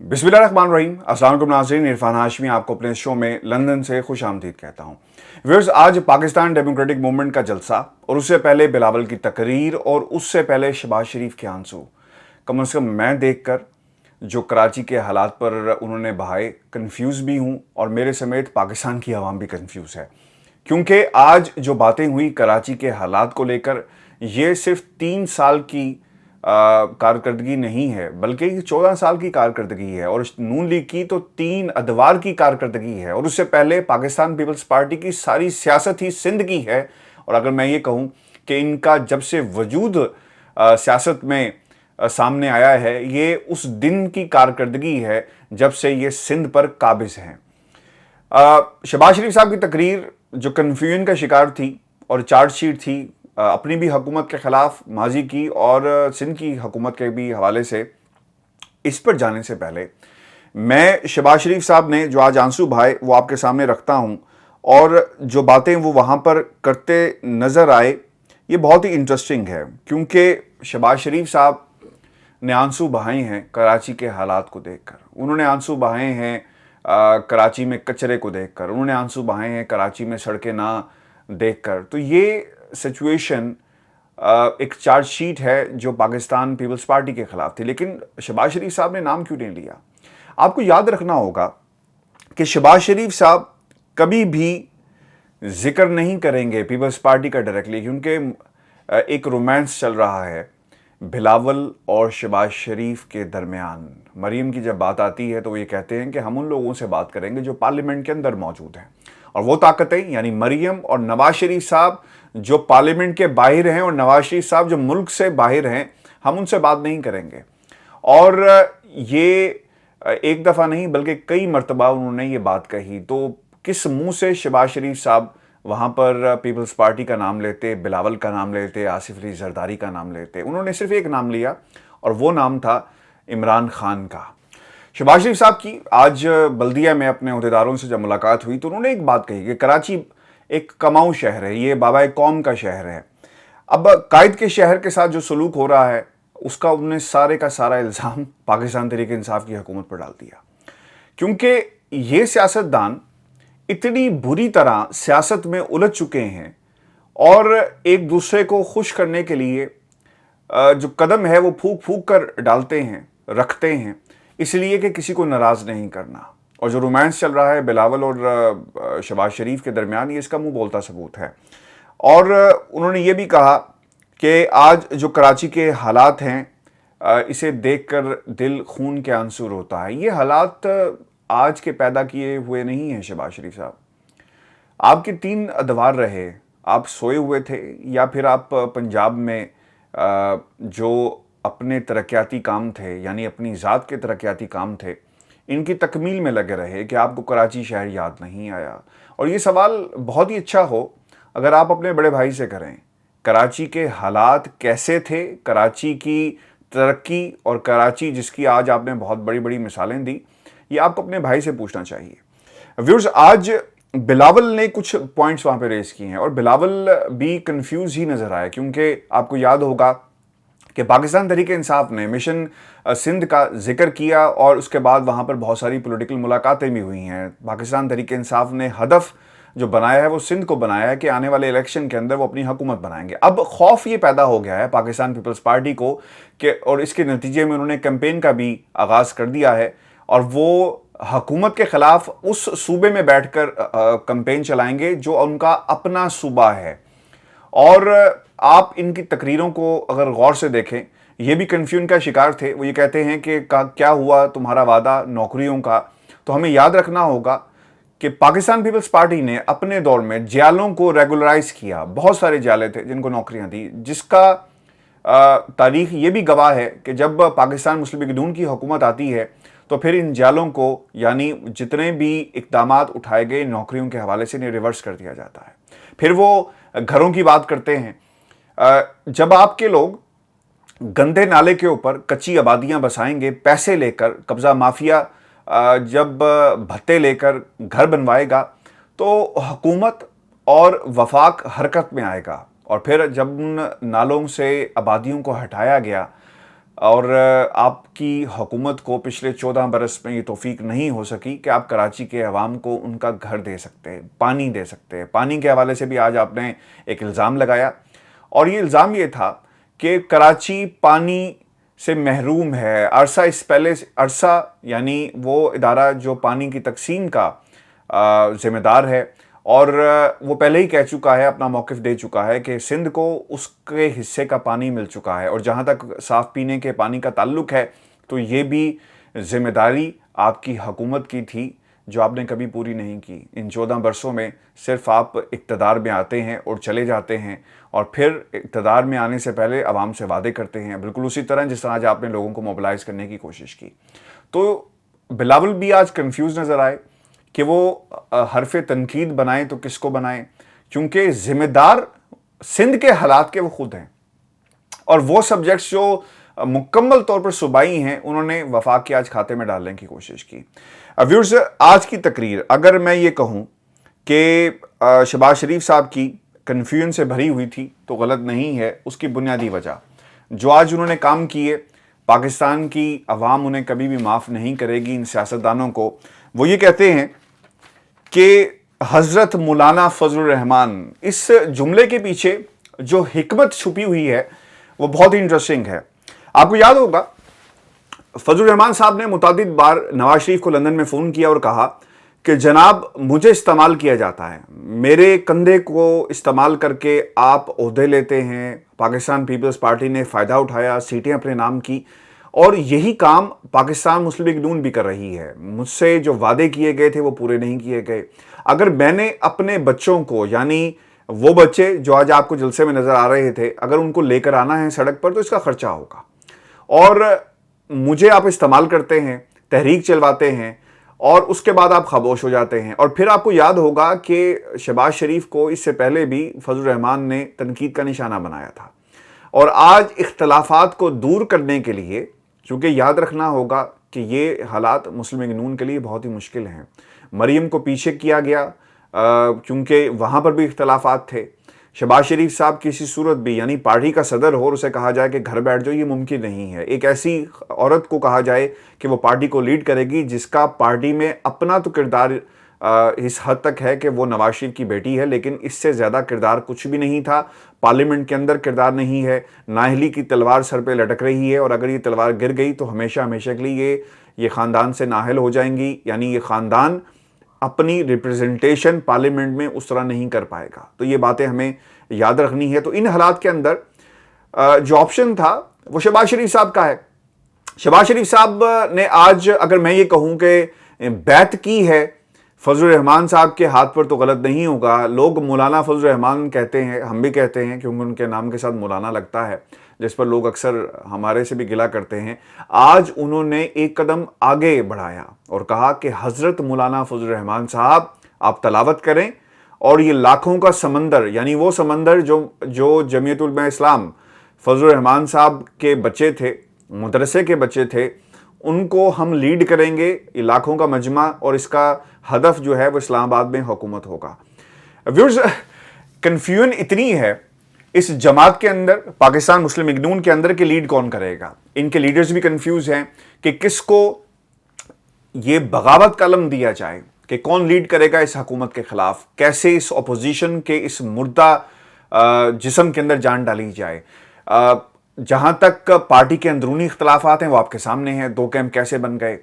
बिस्मिल्लाहिर्रहमानिर्रहीम। अस्सलाम वालेकुम नाज़रीन, इरफान हाशमी आपको अपने शो में लंदन से खुश आमदीद कहता हूँ। व्यूअर्स, आज पाकिस्तान डेमोक्रेटिक मूवमेंट का जलसा और उससे पहले बिलावल की तकरीर और उससे पहले शहबाज शरीफ के आंसू, कम से कम मैं देखकर जो कराची के हालात पर उन्होंने बहाए, कन्फ्यूज़ भी हूँ और मेरे समेत पाकिस्तान की आवाम भी कन्फ्यूज़ है। क्योंकि आज जो बातें हुई कराची के हालात को लेकर, ये सिर्फ 3 साल की कारकर्दगी नहीं है, बल्कि 14 साल की कारकर्दगी है। और नून लीग की तो 3 अदवार की कारकर्दगी है। और उससे पहले पाकिस्तान पीपल्स पार्टी की सारी सियासत ही सिंध की है। और अगर मैं ये कहूँ कि इनका जब से वजूद सियासत में सामने आया है, ये उस दिन की कारकर्दगी है जब से ये सिंध पर काबिज हैं। शहबाज शरीफ साहब की तकरीर जो कन्फ्यूजन का शिकार थी और चार्जशीट थी अपनी भी हुकूमत के ख़िलाफ़ माजी की और सिंध की हुकूमत के भी हवाले से, इस पर जाने से पहले मैं शहबाज शरीफ साहब ने जो आज आंसू बहाए वो आपके सामने रखता हूँ। और जो बातें वो वहाँ पर करते नज़र आए, ये बहुत ही इंटरेस्टिंग है। क्योंकि शहबाज शरीफ साहब ने आंसू बहाए हैं कराची के हालात को देखकर, उन्होंने आंसू बहाए हैं कराची में कचरे को देखकर, उन्होंने आंसू बहाए हैं कराची में सड़कें ना देखकर। तो ये सिचुएशन एक चार्जशीट है जो पाकिस्तान पीपल्स पार्टी के खिलाफ थी। लेकिन शहबाज शरीफ साहब ने नाम क्यों नहीं लिया? आपको याद रखना होगा कि शहबाज शरीफ साहब कभी भी जिक्र नहीं करेंगे पीपल्स पार्टी का डायरेक्टली, क्योंकि एक रोमांस चल रहा है बिलावल और शहबाज शरीफ के दरमियान। मरीम की जब बात आती है तो वो ये कहते हैं कि हम उन लोगों से बात करेंगे जो पार्लियामेंट के अंदर मौजूद हैं, और वो ताकतें यानी मरीम और नवाज शरीफ साहब जो पार्लियामेंट के बाहर हैं और नवाज शरीफ साहब जो मुल्क से बाहर हैं, हम उनसे बात नहीं करेंगे। और ये एक दफ़ा नहीं बल्कि कई मरतबा उन्होंने ये बात कही। तो किस मुंह से शहबाज शरीफ साहब वहाँ पर पीपल्स पार्टी का नाम लेते, बिलावल का नाम लेते, आसिफ अली जरदारी का नाम लेते? उन्होंने सिर्फ एक नाम लिया और वो नाम था इमरान खान का। शहबाज शरीफ साहब की आज बल्दिया में अपने अहदेदारों से जब मुलाकात हुई तो उन्होंने एक बात कही कि कराची एक कमाऊ शहर है, ये बाबा कौम का शहर है। अब कायद के शहर के साथ जो सलूक हो रहा है उसका उन्होंने सारे का सारा इल्ज़ाम पाकिस्तान तहरीक इंसाफ की हुकूमत पर डाल दिया। क्योंकि ये सियासतदान इतनी बुरी तरह सियासत में उलझ चुके हैं और एक दूसरे को खुश करने के लिए जो कदम है वो फूक फूक कर डालते हैं, रखते हैं, इसलिए कि किसी को नाराज़ नहीं करना। और जो रोमांस चल रहा है बिलावल और शहबाज शरीफ के दरमियान, ये इसका मुंह बोलता सबूत है। और उन्होंने ये भी कहा कि आज जो कराची के हालात हैं, इसे देखकर दिल खून के आंसू रोता है। ये हालात आज के पैदा किए हुए नहीं हैं शहबाज शरीफ साहब। आपके 3 अदवार रहे, आप सोए हुए थे या फिर आप पंजाब में जो अपने तरक्याती काम थे यानी अपनी ज़ात के तरक्याती काम थे, इनकी तकमील में लगे रहे कि आपको कराची शहर याद नहीं आया। और ये सवाल बहुत ही अच्छा हो अगर आप अपने बड़े भाई से करें, कराची के हालात कैसे थे, कराची की तरक्की और कराची जिसकी आज आपने बहुत बड़ी बड़ी मिसालें दी, ये आपको अपने भाई से पूछना चाहिए। व्यूअर्स, आज बिलावल ने कुछ पॉइंट्स वहाँ पे रेस किए हैं और बिलावल भी कंफ्यूज ही नज़र आया। क्योंकि आपको याद होगा कि पाकिस्तान तहरीक इंसाफ ने मिशन सिंध का जिक्र किया और उसके बाद वहाँ पर बहुत सारी पॉलिटिकल मुलाकातें भी हुई हैं। पाकिस्तान तहरीक इंसाफ ने हदफ जो बनाया है वो सिंध को बनाया है कि आने वाले इलेक्शन के अंदर वो अपनी हुकूमत बनाएंगे। अब खौफ ये पैदा हो गया है पाकिस्तान पीपल्स पार्टी को कि, और इसके नतीजे में उन्होंने कैंपेन का भी आगाज़ कर दिया है और वो हुकूमत के ख़िलाफ़ उस सूबे में बैठकर कैंपेन चलाएंगे जो उनका अपना सूबा है। और आप इनकी तकरीरों को अगर गौर से देखें, ये भी कन्फ्यूजन का शिकार थे। वो ये कहते हैं कि क्या हुआ तुम्हारा वादा नौकरियों का? तो हमें याद रखना होगा कि पाकिस्तान पीपल्स पार्टी ने अपने दौर में जालों को रेगुलराइज किया। बहुत सारे जाले थे जिनको नौकरियां दी, जिसका तारीख ये भी गवाह है कि जब पाकिस्तान मुस्लिम लीग नून की हुकूमत आती है तो फिर इन जालों को यानी जितने भी इक़दामात उठाए गए नौकरियों के हवाले से इन्हें रिवर्स कर दिया जाता है। फिर वो घरों की बात करते हैं। जब आपके लोग गंदे नाले के ऊपर कच्ची आबादियां बसाएंगे पैसे लेकर, कब्ज़ा माफिया जब भत्ते लेकर घर बनवाएगा तो हुकूमत और वफाक हरकत में आएगा। और फिर जब उन नालों से आबादियों को हटाया गया اور आपकी हुकूमत को पिछले 14 बरस में ये तौफीक नहीं हो सकी कि आप कराची के अवाम को उनका घर दे सकते हैं, पानी दे सकते हैं। पानी के हवाले से भी आज आपने एक इल्ज़ाम लगाया, और ये इल्ज़ाम ये था कि कराची पानी से महरूम है। अरसा यानी वो इदारा जो पानी की तकसीम का ज़िम्मेदार है, और वो पहले ही कह चुका है, अपना मौक़िफ़ दे चुका है कि सिंध को उसके हिस्से का पानी मिल चुका है। और जहाँ तक साफ़ पीने के पानी का ताल्लुक़ है, तो ये भी ज़िम्मेदारी आपकी हुकूमत की थी जो आपने कभी पूरी नहीं की। इन 14 बरसों में सिर्फ आप इक़्तिदार में आते हैं और चले जाते हैं, और फिर इक़्तिदार में आने से पहले आवाम से वादे करते हैं, बिल्कुल उसी तरह जिस तरह आज आपने लोगों को मोबिलाइज़ करने की कोशिश की। तो बिलावल भी आज कन्फ्यूज़ नज़र आए कि वो हरफ़ तनकीद बनाएं तो किसको बनाएं, क्योंकि ज़िम्मेदार सिंध के हालात के वो खुद हैं, और वो सब्जेक्ट्स जो मुकम्मल तौर पर सूबाई हैं उन्होंने वफाक के आज खाते में डालने की कोशिश की। व्यूअर्स, आज की तकरीर अगर मैं ये कहूँ कि शहबाज शरीफ साहब की कन्फ्यूजन से भरी हुई थी तो गलत नहीं है। उसकी बुनियादी वजह जो आज उन्होंने काम किए, पाकिस्तान की अवाम उन्हें कभी भी माफ़ नहीं करेगी, इन सियासतदानों को। वो ये कहते हैं कि हज़रत मौलाना फजलुर रहमान, इस जुमले के पीछे जो हिकमत छुपी हुई है वो बहुत ही इंटरेस्टिंग है। आपको याद होगा फजलुर रहमान साहब ने मुतादिद बार नवाज शरीफ को लंदन में फ़ोन किया और कहा कि जनाब मुझे इस्तेमाल किया जाता है, मेरे कंधे को इस्तेमाल करके आप ओहदे लेते हैं। पाकिस्तान पीपल्स पार्टी ने फ़ायदा उठाया, सीटें अपने नाम की, और यही काम पाकिस्तान मुस्लिम लीग नून भी कर रही है। मुझसे जो वादे किए गए थे वो पूरे नहीं किए गए। अगर मैंने अपने बच्चों को, यानी वो बच्चे जो आज आपको जलसे में नज़र आ रहे थे, अगर उनको लेकर आना है सड़क पर तो इसका ख़र्चा होगा, और मुझे आप इस्तेमाल करते हैं, तहरीक चलवाते हैं, और उसके बाद आप खामोश हो जाते हैं। और फिर आपको याद होगा कि शहबाज शरीफ को इससे पहले भी फजलुर रहमान ने तनकीद का निशाना बनाया था। और आज इख्तलाफात को दूर करने के लिए, चूँकि याद रखना होगा कि ये हालात मुस्लिम लीग नून के लिए बहुत ही मुश्किल हैं। मरीम को पीछे किया गया क्योंकि वहाँ पर भी इख्तलाफात थे। शहबाज शरीफ साहब किसी सूरत भी, यानी पार्टी का सदर हो और उसे कहा जाए कि घर बैठ जाओ, ये मुमकिन नहीं है। एक ऐसी औरत को कहा जाए कि वो पार्टी को लीड करेगी जिसका पार्टी में अपना तो किरदार इस हद तक है कि वो नवाज शरीफ की बेटी है, लेकिन इससे ज़्यादा किरदार कुछ भी नहीं था। पार्लियामेंट के अंदर किरदार नहीं है। नाहली की तलवार सर पे लटक रही है, और अगर ये तलवार गिर गई तो हमेशा हमेशा के लिए ये ख़ानदान से नाहल हो जाएंगी, यानी ये ख़ानदान अपनी रिप्रेजेंटेशन पार्लियामेंट में उस तरह नहीं कर पाएगा। तो ये बातें हमें याद रखनी है। तो इन हालात के अंदर जो ऑप्शन था वो शहबाज शरीफ साहब का है। शहबाज शरीफ साहब ने आज, अगर मैं ये कहूँ कि बैत की है फजलुर रहमान साहब के हाथ पर तो गलत नहीं होगा। लोग मौलाना फजलुर रहमान कहते हैं, हम भी कहते हैं, क्योंकि उनके नाम के साथ मौलाना लगता है, जिस पर लोग अक्सर हमारे से भी गिला करते हैं। आज उन्होंने एक कदम आगे बढ़ाया और कहा कि हज़रत मौलाना फजलुर रहमान साहब आप तलावत करें, और ये लाखों का समंदर, यानी वो समंदर जो जमीयत उलमा इस्लाम फजलुर रहमान साहब के बच्चे थे, मदरसे के बच्चे थे, उनको हम लीड करेंगे। ये लाखों का मजमा, और इसका हदफ जो है वो इस्लामाबाद में हुकूमत होगा। व्यूअर्स, कन्फ्यूजन इतनी है इस जमात के अंदर, पाकिस्तान मुस्लिम लीग नून के अंदर, कि लीड कौन करेगा। इनके लीडर्स भी कंफ्यूज हैं कि किसको ये बगावत का अलम दिया जाए, कि कौन लीड करेगा इस हुकूमत के खिलाफ, कैसे इस अपोजिशन के इस मुर्दा जिस्म के अंदर जान डाली जाए। जहां तक पार्टी के अंदरूनी इख्तलाफात हैं वो आपके सामने हैं, दो कैंप कैसे बन गए।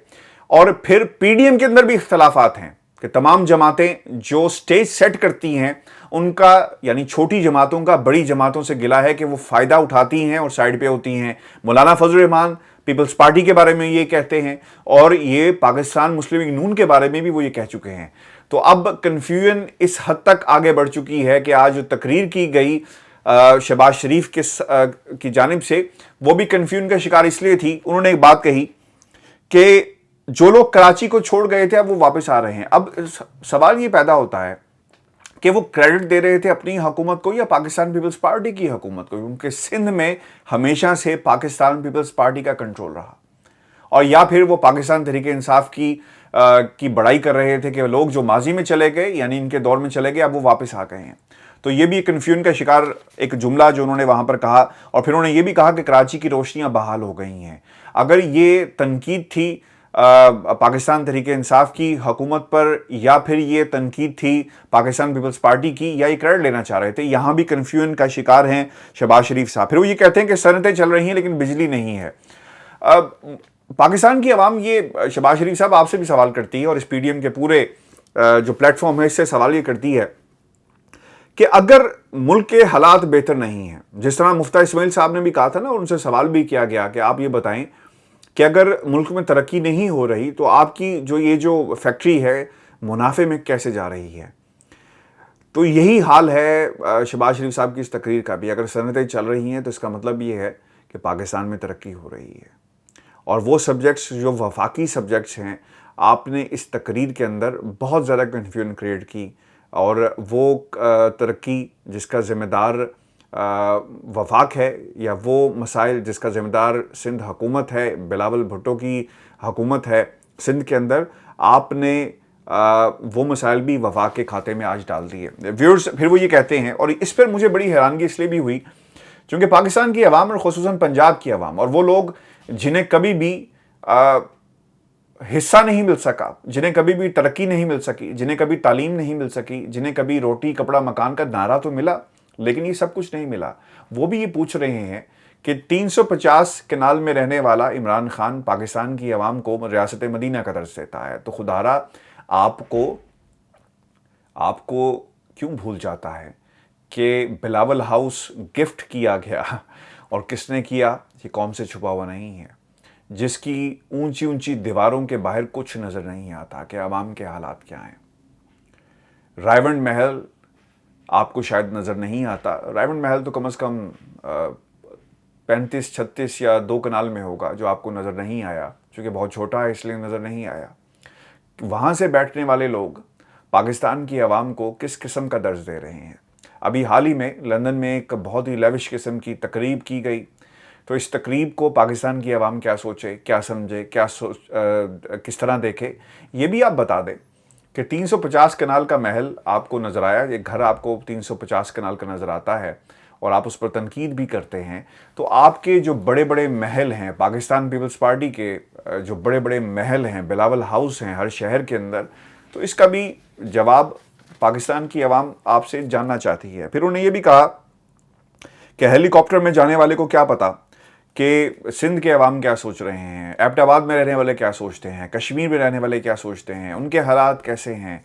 और फिर पीडीएम के अंदर भी इख्तलाफात हैं कि तमाम जमातें जो स्टेज सेट करती हैं उनका, यानी छोटी जमातों का बड़ी जमातों से गिला है कि वो फ़ायदा उठाती हैं और साइड पे होती हैं। मौलाना फजलुर रहमान पीपल्स पार्टी के बारे में ये कहते हैं, और ये पाकिस्तान मुस्लिम लीग नून के बारे में भी वो ये कह चुके हैं। तो अब कन्फ्यूजन इस हद तक आगे बढ़ चुकी है कि आज जो तकरीर की गई शहबाज शरीफ की जानिब से, वो भी कन्फ्यूजन का शिकार इसलिए थी। उन्होंने एक बात कही कि जो लोग कराची को छोड़ गए थे अब वो वापस आ रहे हैं। अब सवाल ये पैदा होता है कि वो क्रेडिट दे रहे थे अपनी हुकूमत को या पाकिस्तान पीपल्स पार्टी की हुकूमत को, क्योंकि सिंध में हमेशा से पाकिस्तान पीपल्स पार्टी का कंट्रोल रहा, और या फिर वो पाकिस्तान तहरीक इंसाफ की बड़ाई कर रहे थे कि लोग जो माजी में चले गए, यानी इनके दौर में चले गए, अब वो वापस आ गए हैं। تو یہ بھی کنفیوژن کا شکار ایک جملہ جو انہوں نے وہاں پر کہا، اور پھر انہوں نے یہ بھی کہا کہ کراچی کی روشنیاں بحال ہو گئی ہیں۔ اگر یہ تنقید تھی پاکستان تحریک انصاف کی حکومت پر، یا پھر یہ تنقید تھی پاکستان پیپلز پارٹی کی، یا یہ کریڈٹ لینا چاہ رہے تھے، یہاں بھی کنفیوژن کا شکار ہیں شہباز شریف صاحب۔ پھر وہ یہ کہتے ہیں کہ صنعتیں چل رہی ہیں لیکن بجلی نہیں ہے۔ پاکستان کی عوام یہ شہباز شریف صاحب آپ سے بھی سوال کرتی ہے، اور اس پی ڈی ایم کے پورے جو پلیٹ فارم ہے اس سے سوال یہ کرتی ہے کہ اگر ملک کے حالات بہتر نہیں ہیں، جس طرح مفتیٰ اسماعیل صاحب نے بھی کہا تھا نا، اور ان سے سوال بھی کیا گیا کہ آپ یہ بتائیں کہ اگر ملک میں ترقی نہیں ہو رہی تو آپ کی یہ جو فیکٹری ہے منافع میں کیسے جا رہی ہے؟ تو یہی حال ہے شہباز شریف صاحب کی اس تقریر کا بھی۔ اگر صنعتیں چل رہی ہیں تو اس کا مطلب یہ ہے کہ پاکستان میں ترقی ہو رہی ہے، اور وہ سبجیکٹس جو وفاقی سبجیکٹس ہیں، آپ نے اس تقریر کے اندر بہت زیادہ کنفیوژن کریٹ کی، اور وہ ترقی جس کا ذمہ دار وفاق ہے، یا وہ مسائل جس کا ذمہ دار سندھ حکومت ہے، بلاول بھٹو کی حکومت ہے سندھ کے اندر، آپ نے وہ مسائل بھی وفاق کے کھاتے میں آج ڈال دیے۔ ویورز پھر وہ یہ کہتے ہیں، اور اس پر مجھے بڑی حیرانگی اس لیے بھی ہوئی چونکہ پاکستان کی عوام اور خصوصاً پنجاب کی عوام، اور وہ لوگ جنہیں کبھی بھی حصہ نہیں مل سکا، جنہیں کبھی بھی ترقی نہیں مل سکی، جنہیں کبھی تعلیم نہیں مل سکی، جنہیں کبھی روٹی کپڑا مکان کا نعرہ تو ملا لیکن یہ سب کچھ نہیں ملا، وہ بھی یہ پوچھ رہے ہیں کہ 350 کنال میں رہنے والا عمران خان پاکستان کی عوام کو ریاست مدینہ کا درس دیتا ہے، تو خدارا آپ کو کیوں بھول جاتا ہے کہ بلاول ہاؤس گفٹ کیا گیا، اور کس نے کیا یہ قوم سے چھپا ہوا نہیں ہے، جس کی اونچی اونچی دیواروں کے باہر کچھ نظر نہیں آتا کہ عوام کے حالات کیا ہیں۔ رائیونڈ محل آپ کو شاید نظر نہیں آتا، رائیونڈ محل تو کم از کم 35 36 یا 2 کنال میں ہوگا جو آپ کو نظر نہیں آیا، چونکہ بہت چھوٹا ہے اس لیے نظر نہیں آیا۔ وہاں سے بیٹھنے والے لوگ پاکستان کی عوام کو کس قسم کا درس دے رہے ہیں۔ ابھی حال ہی میں لندن میں ایک بہت ہی لیوش قسم کی تقریب کی گئی، تو اس تقریب کو پاکستان کی عوام کیا سوچے، کیا سمجھے، کس طرح دیکھے، یہ بھی آپ بتا دیں کہ 350 کنال کا محل آپ کو نظر آیا، یہ گھر آپ کو 350 کنال کا نظر آتا ہے، اور آپ اس پر تنقید بھی کرتے ہیں، تو آپ کے جو بڑے بڑے محل ہیں پاکستان پیپلز پارٹی کے، جو بڑے بڑے محل ہیں، بلاول ہاؤس ہیں ہر شہر کے اندر، تو اس کا بھی جواب پاکستان کی عوام آپ سے جاننا چاہتی ہے۔ پھر انہوں نے یہ بھی کہا کہ ہیلی کاپٹر میں جانے والے کو کیا پتا کہ سندھ کے عوام کیا سوچ رہے ہیں، ایبٹ آباد میں رہنے والے کیا سوچتے ہیں، کشمیر میں رہنے والے کیا سوچتے ہیں، ان کے حالات کیسے ہیں۔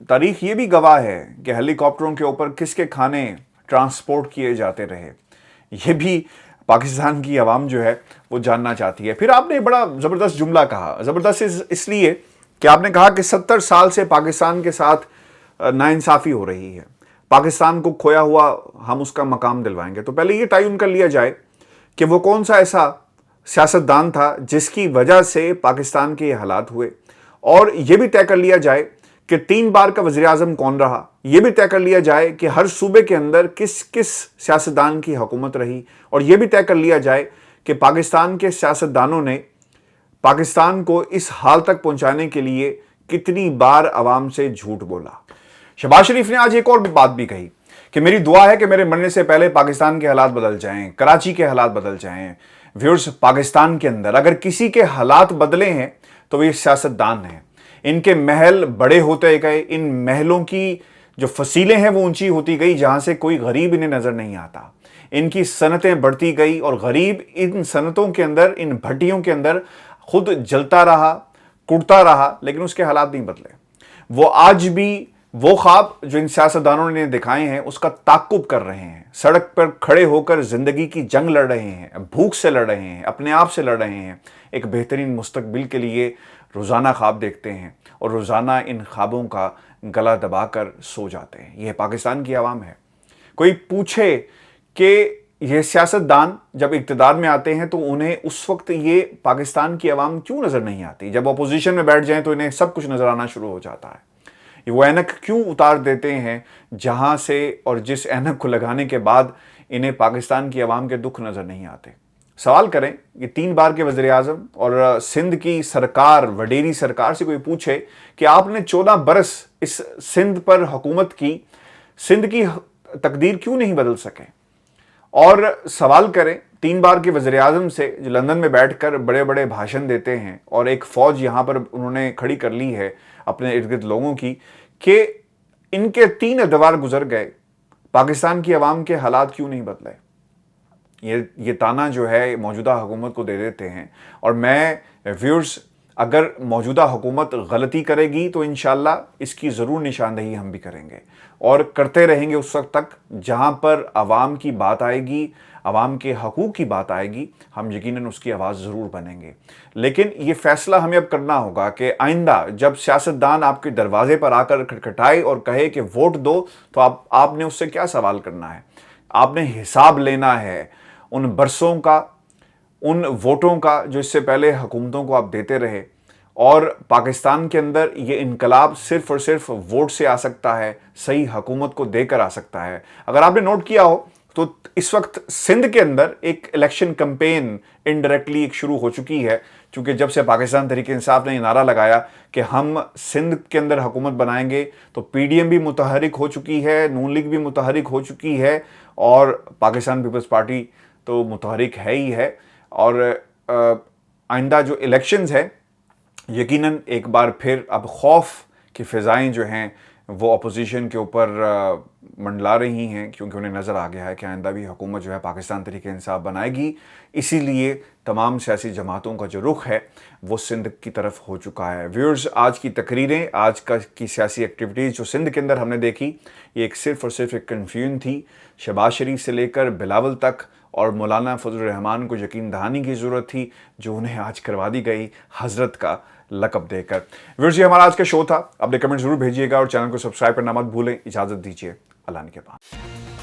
تاریخ یہ بھی گواہ ہے کہ ہیلی کاپٹروں کے اوپر کس کے کھانے ٹرانسپورٹ کیے جاتے رہے، یہ بھی پاکستان کی عوام جو ہے وہ جاننا چاہتی ہے۔ پھر آپ نے بڑا زبردست جملہ کہا، زبردست اس لیے کہ آپ نے کہا کہ 70 سال سے پاکستان کے ساتھ ناانصافی ہو رہی ہے، پاکستان کو کھویا ہوا ہم اس کا مقام دلوائیں گے۔ تو پہلے یہ تعین کر لیا جائے کہ وہ کون سا ایسا سیاستدان تھا جس کی وجہ سے پاکستان کے یہ حالات ہوئے، اور یہ بھی طے کر لیا جائے کہ 3 بار کا وزیر اعظم کون رہا، یہ بھی طے کر لیا جائے کہ ہر صوبے کے اندر کس کس سیاستدان کی حکومت رہی، اور یہ بھی طے کر لیا جائے کہ پاکستان کے سیاستدانوں نے پاکستان کو اس حال تک پہنچانے کے لیے کتنی بار عوام سے جھوٹ بولا۔ شہباز شریف نے آج ایک اور بات بھی کہی کہ میری دعا ہے کہ میرے مرنے سے پہلے پاکستان کے حالات بدل جائیں، کراچی کے حالات بدل جائیں۔ ویورز، پاکستان کے اندر اگر کسی کے حالات بدلے ہیں تو وہ یہ سیاستدان ہیں، ان کے محل بڑے ہوتے گئے، ان محلوں کی جو فصیلیں ہیں وہ اونچی ہوتی گئی، جہاں سے کوئی غریب انہیں نظر نہیں آتا، ان کی صنعتیں بڑھتی گئی، اور غریب ان صنعتوں کے اندر، ان بھٹیوں کے اندر خود جلتا رہا، کڑتا رہا، لیکن اس کے حالات نہیں بدلے۔ وہ آج بھی وہ خواب جو ان سیاستدانوں نے دکھائے ہیں اس کا تعاقب کر رہے ہیں، سڑک پر کھڑے ہو کر زندگی کی جنگ لڑ رہے ہیں، بھوک سے لڑ رہے ہیں، اپنے آپ سے لڑ رہے ہیں، ایک بہترین مستقبل کے لیے روزانہ خواب دیکھتے ہیں، اور روزانہ ان خوابوں کا گلا دبا کر سو جاتے ہیں۔ یہ پاکستان کی عوام ہے۔ کوئی پوچھے کہ یہ سیاستدان جب اقتدار میں آتے ہیں تو انہیں اس وقت یہ پاکستان کی عوام کیوں نظر نہیں آتی، جب اپوزیشن میں بیٹھ جائیں تو انہیں سب کچھ نظر آنا شروع ہو جاتا ہے، وہ اینک کیوں اتار دیتے ہیں جہاں سے اور جس اینک کو لگانے کے بعد انہیں پاکستان کی عوام کے دکھ نظر نہیں آتے۔ سوال کریں، یہ 3 بار کے وزیر اعظم اور سندھ کی سرکار، وڈیری سرکار سے کوئی پوچھے کہ آپ نے 14 برس اس سندھ پر حکومت کی، सिंध की तकदीर क्यों नहीं बदल सके। और सवाल करें 3 बार के वज़ीर आज़म से जो लंदन में बैठकर बड़े बड़े भाषण देते हैं और एक फ़ौज यहाँ पर उन्होंने खड़ी कर ली है अपने इर्द गिर्द लोगों की, कि इनके 3 अदवार गुजर गए, पाकिस्तान की आवाम के हालात क्यों नहीं बदले। ये ताना जो है मौजूदा हुकूमत को दे देते हैं। और मैं व्यूअर्स, अगर मौजूदा हुकूमत गलती करेगी तो इंशाल्लाह इसकी ज़रूर निशानदही हम भी करेंगे और करते रहेंगे उस वक्त तक जहां पर आवाम की बात आएगी, आवाम के हकूक़ की बात आएगी, हम यकीनन उसकी आवाज़ ज़रूर बनेंगे। लेकिन ये फ़ैसला हमें अब करना होगा कि आइंदा जब सियासतदान आपके दरवाजे पर आकर खटखटाए और कहे कि वोट दो, तो आपने उससे क्या सवाल करना है। आपने हिसाब लेना है उन बरसों का, उन वोटों का जो इससे पहले हुकूमतों को आप देते रहे। और पाकिस्तान के अंदर ये इनकलाब सिर्फ और सिर्फ वोट से आ सकता है, सही हुकूमत को देकर आ सकता है। अगर आपने नोट किया हो तो इस वक्त सिंध के अंदर एक इलेक्शन कैंपेन इनडायरेक्टली एक शुरू हो चुकी है, क्योंकि जब से पाकिस्तान तहरीक इंसाफ ने नारा लगाया कि हम सिंध के अंदर हुकूमत बनाएंगे, तो PDM भी मुतहरिक हो चुकी है, नून लीग भी मुतहरिक हो चुकी है और पाकिस्तान पीपल्स पार्टी तो मुतहरिक है ही है। और आइंदा जो इलेक्शंस है, यकीनन एक बार फिर अब खौफ की फ़िज़ाएँ जो हैं वो अपोजिशन के ऊपर मंडला रही हैं, क्योंकि उन्हें नज़र आ गया है कि आइंदा भी हुकूमत जो है पाकिस्तान तहरीक इंसाफ बनाएगी। इसीलिए तमाम सियासी जमातों का जो रुख है वो सिंध की तरफ हो चुका है। व्यूअर्स, आज की तकरीरें, आज की सियासी एक्टिविटीज़ जो सिंध के अंदर हमने देखी, ये एक सिर्फ़ और सिर्फ एक कन्फ्यूजन थी। शहबाज शरीफ से लेकर बिलावल तक और मौलाना फजल रहमान को यकीन दहानी की ज़रूरत थी, जो उन्हें आज करवा दी गई हज़रत का लक़ब देकर। व्यूअर्स, ये हमारा आज का शो था। अपने कमेंट ज़रूर भेजिएगा और चैनल को सब्सक्राइब करना मत भूलें। इजाज़त दीजिए, अल्लाह के पास।